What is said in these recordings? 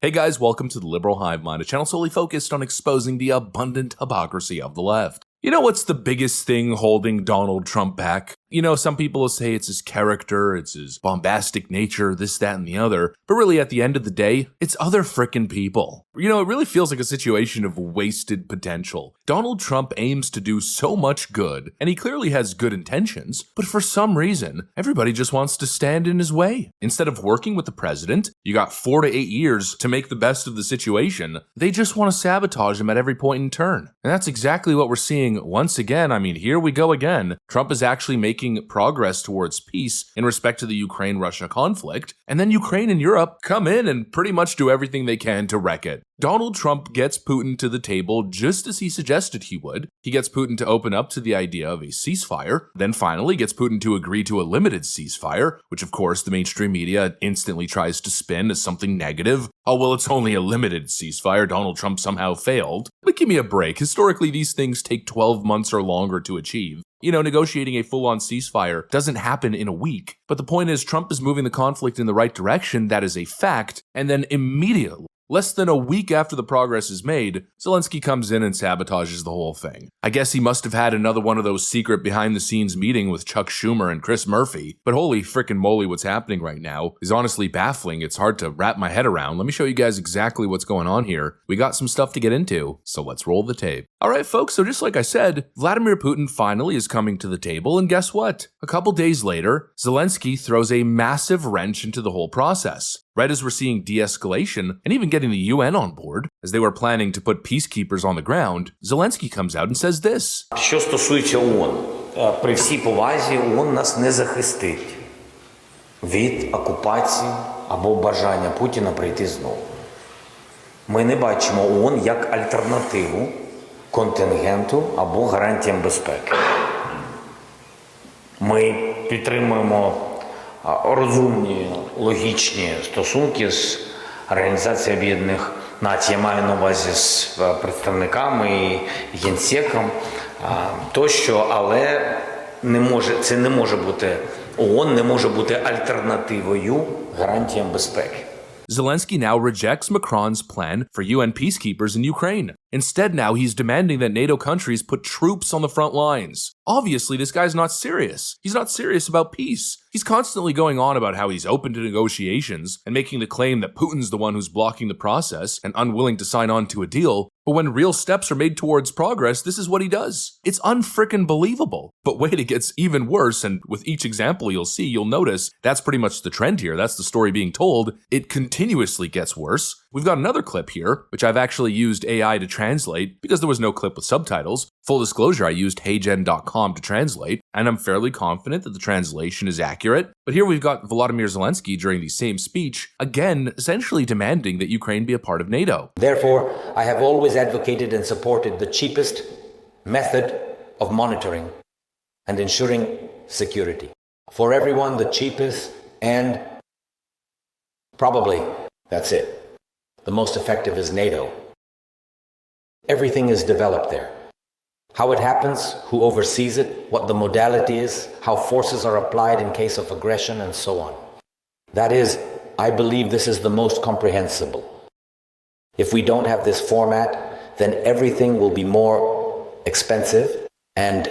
Hey guys, welcome to the Liberal Hive Mind, a channel solely focused on exposing the abundant hypocrisy of the left. You know what's the biggest thing holding Donald Trump back? You know, some people will say it's his character, it's his bombastic nature, this, that, and the other, but really at the end of the day, it's other frickin' people. You know, it really feels like a situation of wasted potential. Donald Trump aims to do so much good, and he clearly has good intentions, but for some reason, everybody just wants to stand in his way. Instead of working with the president, you got 4 to 8 years to make the best of the situation, they just want to sabotage him at every point in turn. And that's exactly what we're seeing once again. I mean, here we go again. Trump is actually making progress towards peace in respect to the Ukraine-Russia conflict, and then Ukraine and Europe come in and pretty much do everything they can to wreck it. Donald Trump gets Putin to the table just as he suggested he would. He gets Putin to open up to the idea of a ceasefire, then finally gets Putin to agree to a limited ceasefire, which of course the mainstream media instantly tries to spin as something negative. Oh, well, it's only a limited ceasefire. Donald Trump somehow failed. But give me a break. Historically, these things take 12 months or longer to achieve. You know, negotiating a full-on ceasefire doesn't happen in a week. But the point is, Trump is moving the conflict in the right direction, that is a fact, and then immediately, less than a week after the progress is made, Zelensky comes in and sabotages the whole thing. I guess he must have had another one of those secret behind-the-scenes meetings with Chuck Schumer and Chris Murphy, but holy frickin' moly, what's happening right now is honestly baffling. It's hard to wrap my head around. Let me show you guys exactly what's going on here. We got some stuff to get into, so let's roll the tape. Alright folks, so just like I said, Vladimir Putin finally is coming to the table, and guess what? A couple days later, Zelensky throws a massive wrench into the whole process. Right as we're seeing de-escalation and even getting the UN on board, as they were planning to put peacekeepers on the ground, Zelensky comes out and says this. Що стосується ООН, при всій повазі ООН нас не захистить від окупації або бажання Путіна прийти знову. Ми не бачимо ООН як альтернативу контингенту або гарантіям безпеки. Ми підтримуємо розумні, логічні стосунки з Організацією Об'єднаних Націй, я маю на увазі з представниками і генсеком тощо, але це не може бути, ООН не може бути альтернативою гарантіям безпеки. Zelensky now rejects Macron's plan for UN peacekeepers in Ukraine. Instead, now he's demanding that NATO countries put troops on the front lines. Obviously, this guy's not serious. He's not serious about peace. He's constantly going on about how he's open to negotiations and making the claim that Putin's the one who's blocking the process and unwilling to sign on to a deal. But when real steps are made towards progress, this is what he does. It's unfrickin' believable. But wait, it gets even worse, and with each example you'll see, you'll notice that's pretty much the trend here. That's the story being told. It continuously gets worse. We've got another clip here, which I've actually used AI to translate because there was no clip with subtitles. Full disclosure, I used heygen.com to translate, and I'm fairly confident that the translation is accurate. But here we've got Volodymyr Zelensky during the same speech, again, essentially demanding that Ukraine be a part of NATO. Therefore, I have always advocated and supported the cheapest method of monitoring and ensuring security. For everyone, the cheapest and probably, that's it. The most effective is NATO. Everything is developed there. How it happens, who oversees it, what the modality is, how forces are applied in case of aggression, and so on. That is, I believe this is the most comprehensible. If we don't have this format, then everything will be more expensive and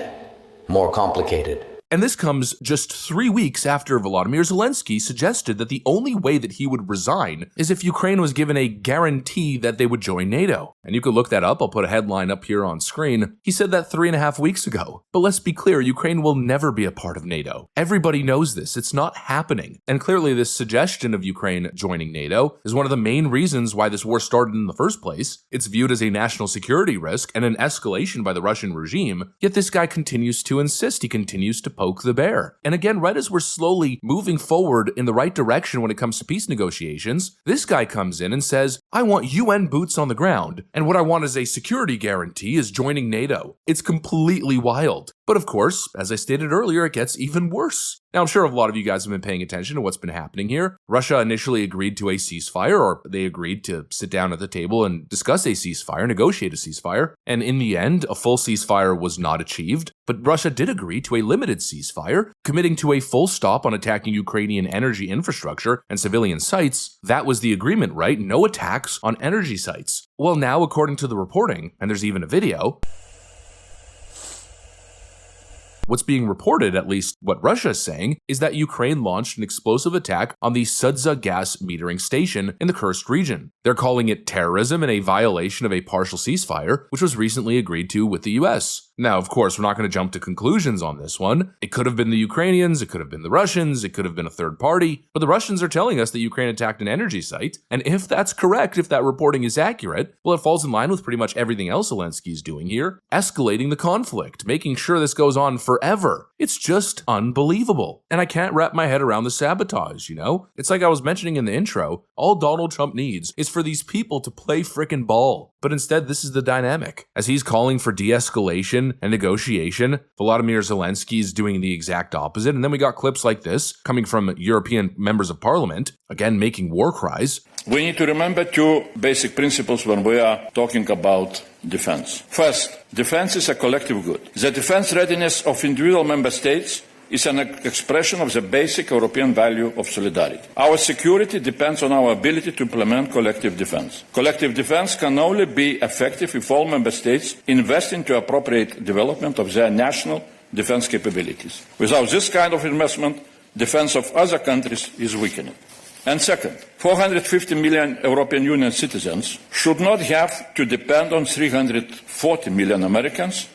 more complicated. And this comes just 3 weeks after Volodymyr Zelensky suggested that the only way that he would resign is if Ukraine was given a guarantee that they would join NATO. And you could look that up. I'll put a headline up here on screen. He said that 3.5 weeks ago. But let's be clear, Ukraine will never be a part of NATO. Everybody knows this. It's not happening. And clearly this suggestion of Ukraine joining NATO is one of the main reasons why this war started in the first place. It's viewed as a national security risk and an escalation by the Russian regime. Yet this guy continues to insist. He continues to poke the bear. And again, right as we're slowly moving forward in the right direction when it comes to peace negotiations, this guy comes in and says, I want UN boots on the ground, and what I want is a security guarantee is joining NATO. It's completely wild. But of course, as I stated earlier, it gets even worse. Now, I'm sure a lot of you guys have been paying attention to what's been happening here. Russia initially agreed to a ceasefire, or they agreed to sit down at the table and discuss a ceasefire, negotiate a ceasefire. And in the end, a full ceasefire was not achieved. But Russia did agree to a limited ceasefire, committing to a full stop on attacking Ukrainian energy infrastructure and civilian sites. That was the agreement, right? No attacks on energy sites. Well, now, according to the reporting, and there's even a video, what's being reported, at least what Russia is saying, is that Ukraine launched an explosive attack on the Sudza gas metering station in the Kursk region. They're calling it terrorism and a violation of a partial ceasefire, which was recently agreed to with the US. Now, of course, we're not going to jump to conclusions on this one. It could have been the Ukrainians, it could have been the Russians, it could have been a third party, but the Russians are telling us that Ukraine attacked an energy site, and if that's correct, if that reporting is accurate, well, it falls in line with pretty much everything else Zelensky is doing here, escalating the conflict, making sure this goes on forever. It's just unbelievable. And I can't wrap my head around the sabotage, you know? It's like I was mentioning in the intro, all Donald Trump needs is for these people to play frickin' ball. But instead, this is the dynamic. As he's calling for de-escalation and negotiation, Volodymyr Zelensky is doing the exact opposite. And then we got clips like this coming from European members of parliament, again making war cries. We need to remember two basic principles when we are talking about defense. First, defense is a collective good. The defense readiness of individual member states is an expression of the basic European value of solidarity. Our security depends on our ability to implement collective defense. Collective defense can only be effective if all member states invest into appropriate development of their national defense capabilities. Without this kind of investment, defense of other countries is weakening. And second, 450 million European Union citizens should not have to depend on 340 million Americans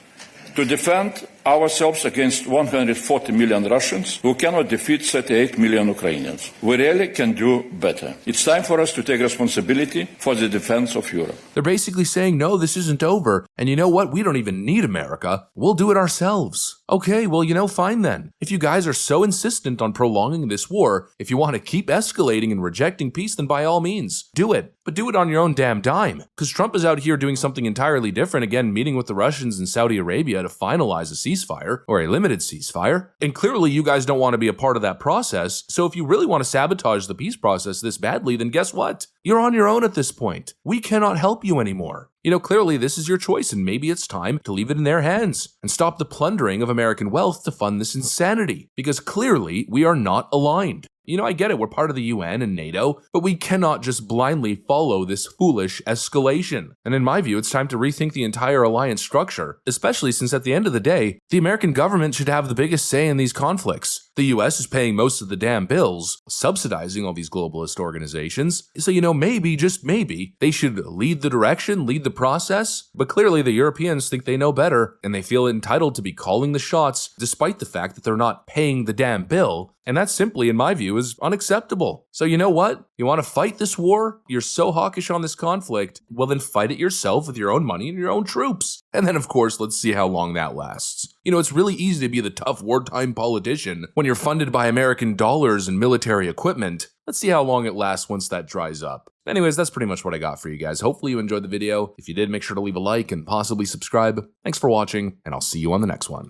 to defend ourselves against 140 million Russians who cannot defeat 38 million Ukrainians. We really can do better. It's time for us to take responsibility for the defense of Europe. They're basically saying, no, this isn't over. And you know what? We don't even need America. We'll do it ourselves. Okay, well, you know, fine then. If you guys are so insistent on prolonging this war, if you want to keep escalating and rejecting peace, then by all means, do it. But do it on your own damn dime. Because Trump is out here doing something entirely different, again, meeting with the Russians and Saudi Arabia to finalize a ceasefire, or a limited ceasefire. And clearly you guys don't want to be a part of that process. So if you really want to sabotage the peace process this badly, then guess what? You're on your own at this point. We cannot help you anymore. You know, clearly this is your choice, and maybe it's time to leave it in their hands and stop the plundering of American wealth to fund this insanity, because clearly we are not aligned. You know, I get it, we're part of the UN and NATO, but we cannot just blindly follow this foolish escalation. And in my view, it's time to rethink the entire alliance structure, especially since at the end of the day, the American government should have the biggest say in these conflicts. The US is paying most of the damn bills, subsidizing all these globalist organizations. So, you know, maybe, just maybe, they should lead the direction, lead the process. But clearly the Europeans think they know better, and they feel entitled to be calling the shots, despite the fact that they're not paying the damn bill. And that simply, in my view, is unacceptable. So you know what? You want to fight this war? You're so hawkish on this conflict. Well, then fight it yourself with your own money and your own troops. And then, of course, let's see how long that lasts. You know, it's really easy to be the tough wartime politician when you're funded by American dollars and military equipment. Let's see how long it lasts once that dries up. Anyways, that's pretty much what I got for you guys. Hopefully you enjoyed the video. If you did, make sure to leave a like and possibly subscribe. Thanks for watching, and I'll see you on the next one.